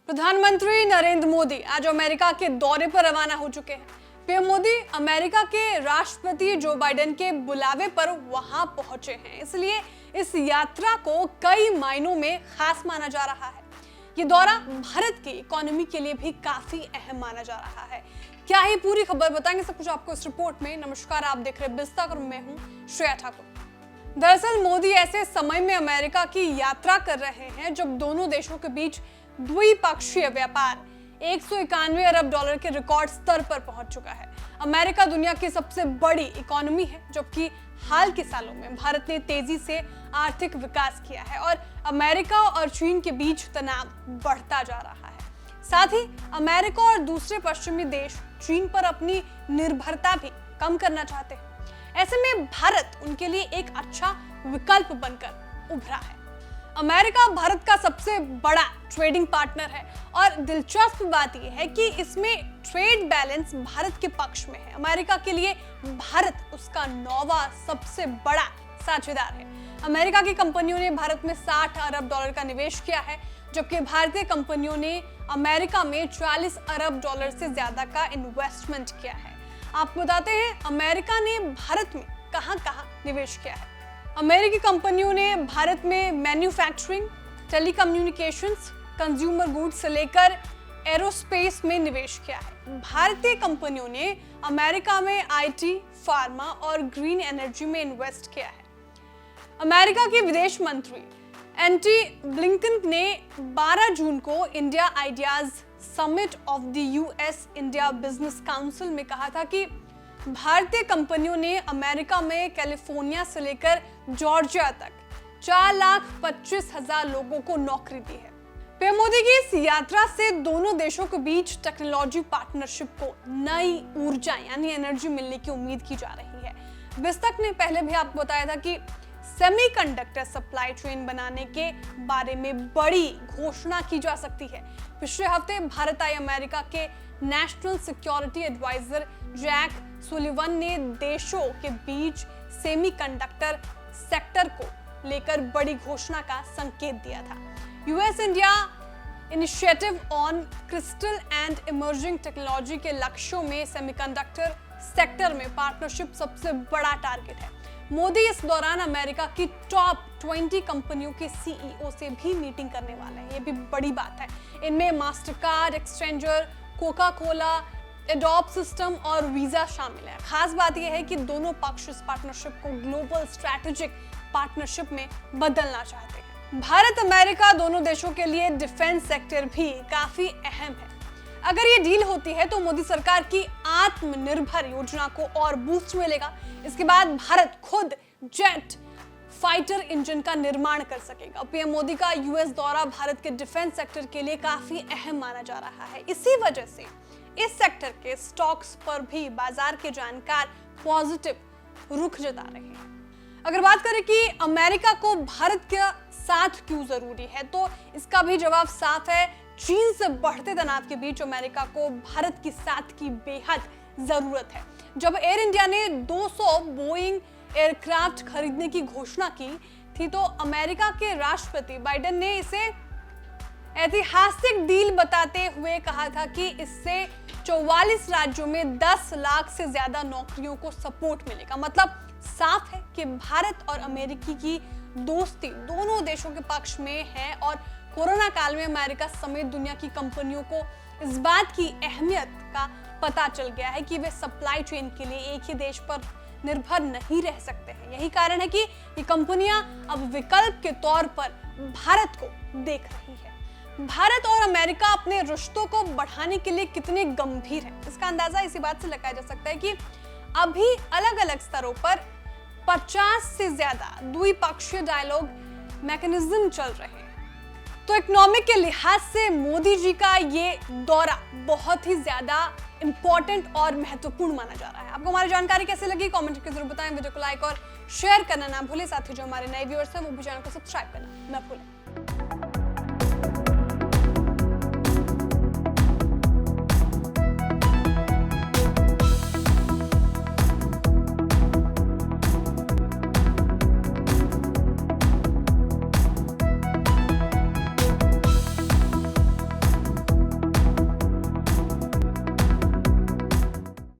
प्रधानमंत्री नरेंद्र मोदी आज अमेरिका के दौरे पर रवाना हो चुके हैं। पीएम मोदी अमेरिका के राष्ट्रपति जो बाइडेन के बुलावे पर वहां पहुंचे हैं, इसलिए इस यात्रा को कई मायनों में खास माना जा रहा है। ये दौरा भारत की इकोनॉमी के लिए भी काफी अहम माना जा रहा है। क्या है पूरी खबर, बताएंगे सब कुछ आपको इस रिपोर्ट में। नमस्कार, आप देख रहे हैं बिस्तक और मैं हूं श्रेया ठाकुर। दरअसल मोदी ऐसे समय में अमेरिका की यात्रा कर रहे हैं जब दोनों देशों के बीच द्विपक्षीय व्यापार 191 अरब डॉलर के रिकॉर्ड स्तर पर पहुंच चुका है। अमेरिका दुनिया की सबसे बड़ी इकोनॉमी है, जबकि हाल के सालों में भारत ने तेजी से आर्थिक विकास किया है और अमेरिका और चीन के बीच तनाव बढ़ता जा रहा है। साथ ही अमेरिका और दूसरे पश्चिमी देश चीन पर अपनी निर्भरता भी कम करना चाहते हैं। ऐसे में भारत उनके लिए एक अच्छा विकल्प बनकर उभरा है। अमेरिका भारत का सबसे बड़ा ट्रेडिंग पार्टनर है और दिलचस्प बात यह है कि इसमें ट्रेड बैलेंस भारत के पक्ष में है। अमेरिका के लिए भारत उसका 9वां सबसे बड़ा साझेदार है। अमेरिका की कंपनियों ने भारत में 60 अरब डॉलर का निवेश किया है, जबकि भारतीय कंपनियों ने अमेरिका में 40 अरब डॉलर से ज्यादा का इन्वेस्टमेंट किया है। आपको बताते हैं अमेरिका ने भारत में कहां-कहां निवेश किया है। अमेरिकी कंपनियों ने भारत में मैन्युफैक्चरिंग, टेलीकम्युनिकेशंस, कंज्यूमर गुड्स से लेकर एरोस्पेस में निवेश किया है। भारतीय कंपनियों ने अमेरिका में आईटी, फार्मा और ग्रीन एनर्जी में इन्वेस्ट किया है। अमेरिका के विदेश मंत्री एंटी ब्लिंकन ने 12 जून को India ideas summit of the US India business council में कहा था कि भारतीय कंपनियों ने अमेरिका में कैलिफोर्निया से लेकर जॉर्जिया तक 4,25,000 लोगों को नौकरी दी है। पीएम मोदी की इस यात्रा से दोनों देशों के बीच टेक्नोलॉजी पार्टनरशिप को नई ऊर्जा यानी एनर्जी मिलने की उम्मीद की जा रही है। बिस्तक ने पहले भी आपको बताया था कि सेमीकंडक्टर सप्लाई चेन बनाने के बारे में बड़ी घोषणा की जा सकती है। पिछले हफ्ते भारत आए अमेरिका के national security adviser Jack Sullivan ने देशों के बीच सेमीकंडक्टर सेक्टर को लेकर बड़ी घोषणा का संकेत दिया था। US India initiative on crystal and emerging technology के लक्ष्यों में सेमीकंडक्टर सेक्टर में पार्टनरशिप सबसे बड़ा टारगेट है। मोदी इस दौरान अमेरिका की टॉप 20 कंपनियों के सीईओ से भी मीटिंग करने वाले हैं। ये भी बड़ी बात है। इनमें Mastercard, exchanger, Coca Cola, adobe system और वीजा शामिल है। खास बात यह है कि दोनों पक्ष इस पार्टनरशिप को ग्लोबल स्ट्रैटेजिक पार्टनरशिप में बदलना चाहते हैं। भारत अमेरिका दोनों देशों के लिए डिफेंस सेक्टर भी काफी अहम है। अगर ये डील होती है तो मोदी सरकार की आत्मनिर्भर योजना को और बूस्ट मिलेगा। इसके बाद भारत खुद जेट फाइटर इंजन का निर्माण कर सकेगा। पीएम मोदी का यूएस दौरा भारत के डिफेंस सेक्टर के लिए काफी अहम माना जा रहा है। इसी वजह से इस सेक्टर के स्टॉक्स पर भी बाजार के जानकार पॉजिटिव रुख जता रहे हैं। अगर बात करें कि अमेरिका को भारत का साथ क्यों जरूरी है, तो इसका भी जवाब साफ है। चीन से बढ़ते तनाव के बीच अमेरिका को भारत की साथ की बेहद जरूरत है। जब एयर इंडिया ने 200 बोइंग एयरक्राफ्ट खरीदने की घोषणा की थी, तो अमेरिका के राष्ट्रपति बाइडेन ने इसे ऐतिहासिक डील बताते हुए कहा था कि इससे 44 राज्यों में 10 लाख से ज्यादा नौकरियों को सपोर्ट मिलेगा। मतलब साफ है कि भारत और अमेरिकी की दोस्ती दोनों देशों के पक्ष में है और कोरोना काल में अमेरिका समेत दुनिया की कंपनियों को इस बात की अहमियत का पता चल गया है कि वे सप्लाई चेन के लिए एक ही देश पर निर्भर नहीं रह सकते हैं। यही कारण है कि ये कंपनियां अब विकल्प के तौर पर भारत को देख रही है। भारत और अमेरिका अपने रिश्तों को बढ़ाने के लिए कितने गंभीर हैं, इसका अंदाजा इसी बात से लगाया जा सकता है कि अभी अलग अलग स्तरों पर 50 से ज्यादा द्विपक्षीय डायलॉग मैकेनिज्म चल रहे हैं। तो इकोनॉमिक के लिहाज से मोदी जी का ये दौरा बहुत ही ज्यादा इंपॉर्टेंट और महत्वपूर्ण माना जा रहा है। आपको हमारी जानकारी कैसी लगी कमेंट करके जरूर बताएं। वीडियो को लाइक और शेयर करना ना भूलें। साथ ही जो हमारे नए व्यूअर्स हैं वो भी चैनल को सब्सक्राइब करना ना भूलें।